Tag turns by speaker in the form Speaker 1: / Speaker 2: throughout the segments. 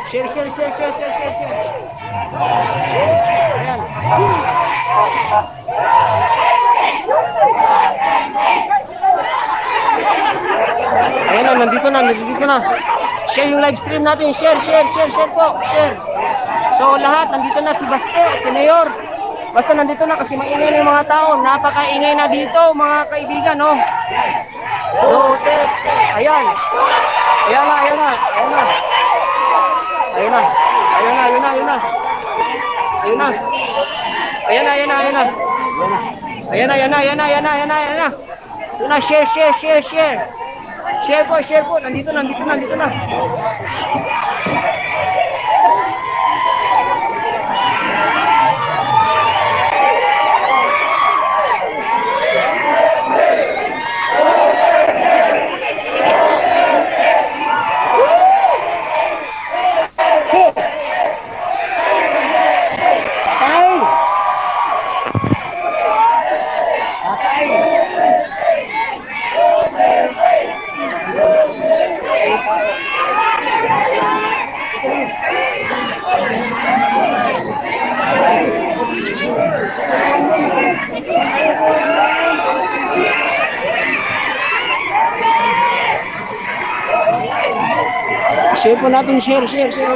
Speaker 1: Share, share, share, share, share, share, share. Ayan. Ayan na, nandito na, nandito na. Share yung live stream natin. Share, share, share, share po. Share. So lahat, nandito na si Baste, si Mayor. Basta nandito na kasi maingay na yung mga tao. Napakaingay na dito, mga kaibigan, no? Duterte. Ayan. Ayan na, ayan na, ayan na. Ayun na. Ayun na, ayun na, ayun na. Ayun na. Ayan na, ayan na, ayan na. Ayan na, ayan na, ayan na, ayan na, ayan na, ayan na. Ayun na, share, share, share, share. Share po, share po. Nandito na, nandito na, nandito na. Share po natin, share, share, share.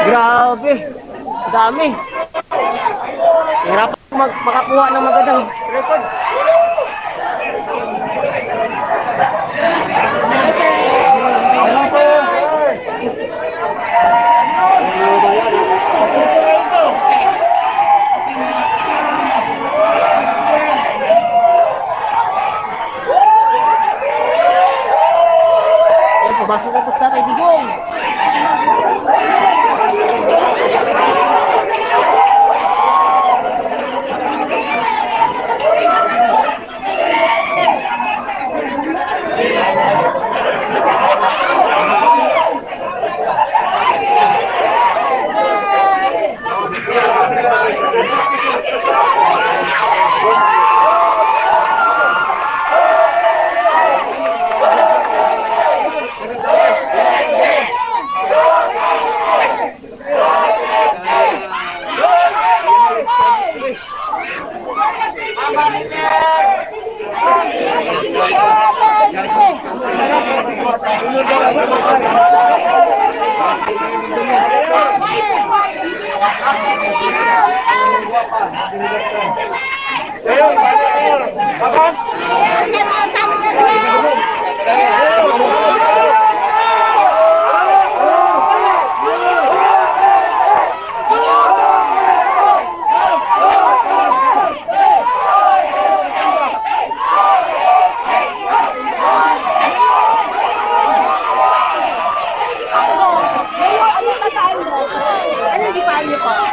Speaker 1: Grabe, dami. Hirap makakuha ng magandang record. Pasok ko po sa Tatay Digong.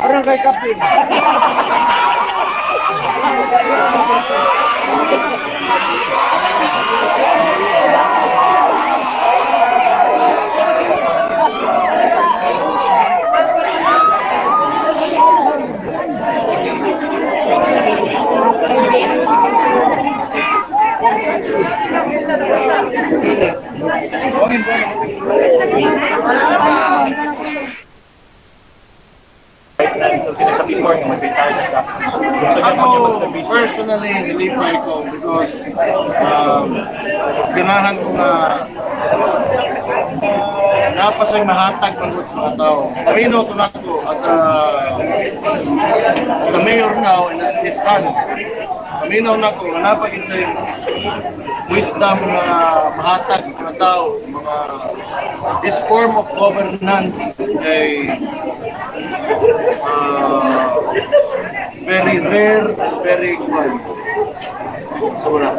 Speaker 1: Barangay Kapit.
Speaker 2: Ako, personally, nilipay ko because ganahan ko na napasay mahatag pang sa mga tao. Marino ko na ko as the mayor now and as his son. Paminaw na ko, napagin sa wisdom na mahatag sa mga tao. This form of governance ay very rare, very good. So wala.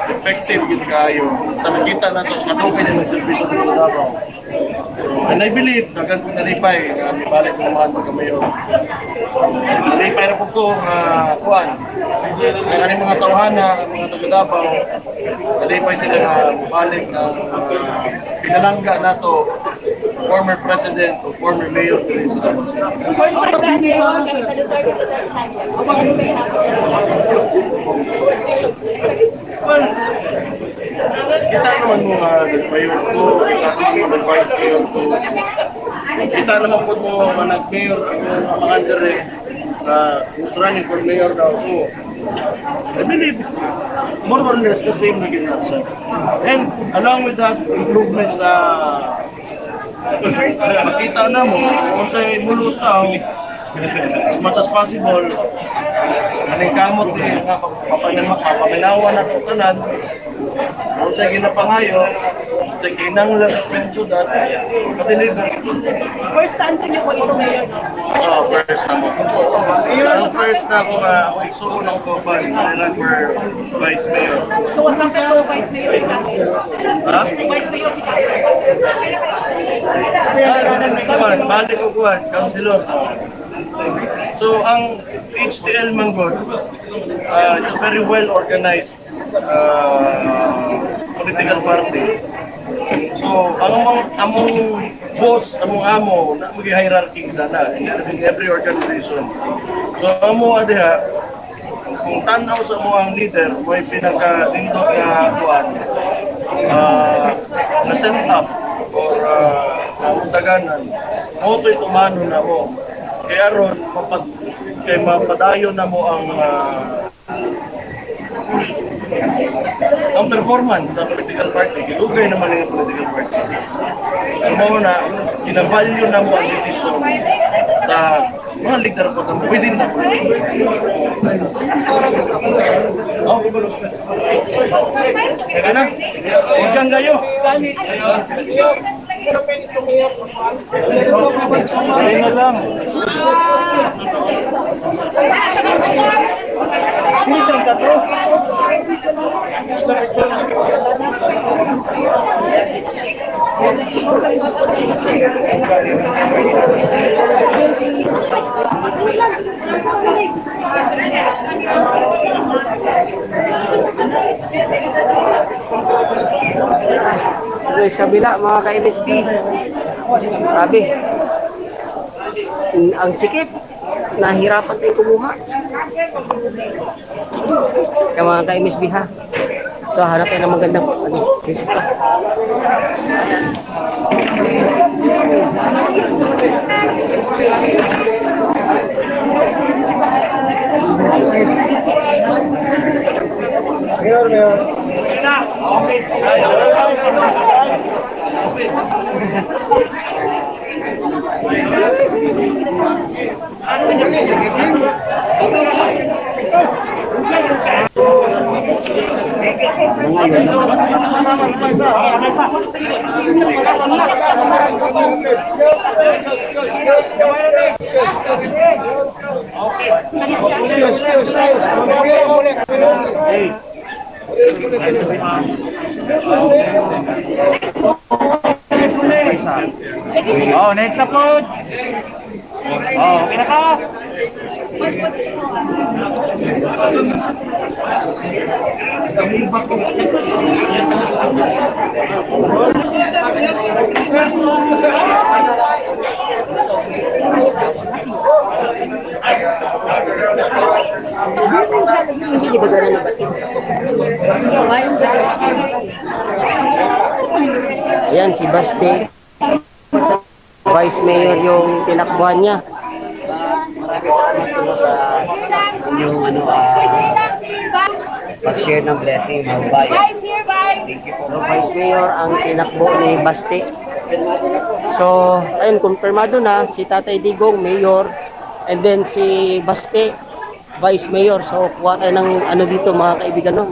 Speaker 2: Effective yun kayo. Sa nakita na to, sa katupin yung nagservisyo dito sa Davao. So, and I believe, dagan kong nalipay, balik ko naman magkamayo. So, nalipay na po ko, kuhan. Kaya kaning mga tawhana, mga taga-Davao, nalipay sila na balik ng pinalangga na to, former president o former mayor dito sa Davao City.
Speaker 3: First time ba ngayon kami sa Duterte the third time yan? Ano ba yung
Speaker 2: Well, kita naman mo nga nag-mayor ko, kita naman mo nag-vice mayor ko. Kita naman po mo nga nag-mayor ang mga andere na who's running for mayor daw. So, I believe more or less the same na ginawa siya. And along with that, improvements na makita na mo kung sa'y mulos tao as much as possible anong kamot din nga papaminawa na ito tanan kung sa'y ginapangayo kung sa'y kinanglan at pensudat matiligan.
Speaker 3: first time niyo po ito ngayon?
Speaker 2: First na mo. Ang first na ako nga ako isuko ng Copan nila for vice mayor.
Speaker 3: So, what lang kayo vice mayor kita?
Speaker 2: Ha?
Speaker 3: Vice mayor kita?
Speaker 2: Balik ko kuhan, councilor. So, ang HTL Manggod is a very well organized political party. So, among boss, among amo, na mag-hierarchy na in every organization. So, amo adiha, kung tanaw sa mo ang leader, may pinaka-lindot na kuhan, na set up or namutaganan, mo ito'y tumano na mo. Kaya ron, kay mapadayo na mo ang performance sa political party, gilugay naman yung political party. So mo na, ginavalue na mo ang desisyon sa mga leader po na within the party. Oh, kaya na, huwag kang gayo. Ayun na lang. Minsan ka to.
Speaker 1: Guys, kabila mga ka-MSB. Grabe. Ang sikip. Nahirapan tayong kumuha. Kaya mga ka-MSB ha. Ito, hanap tayo ng magandang Kristo. Mayor.
Speaker 4: Oh, next na po. Oh, okay na ka.
Speaker 1: Kasi dito gano'n na basta. Ayan, si Baste. Vice Mayor yung tinakbuhan niya. Maraming salamat po sa inyong pag-share ng blessing mga bayan. So, Vice Mayor ang tinakbo ni Baste. So, ayun, kumpirmado na si Tatay Digong, Mayor, and then si Baste, Vice Mayor. So, kuha tayo ng dito mga kaibigan. No?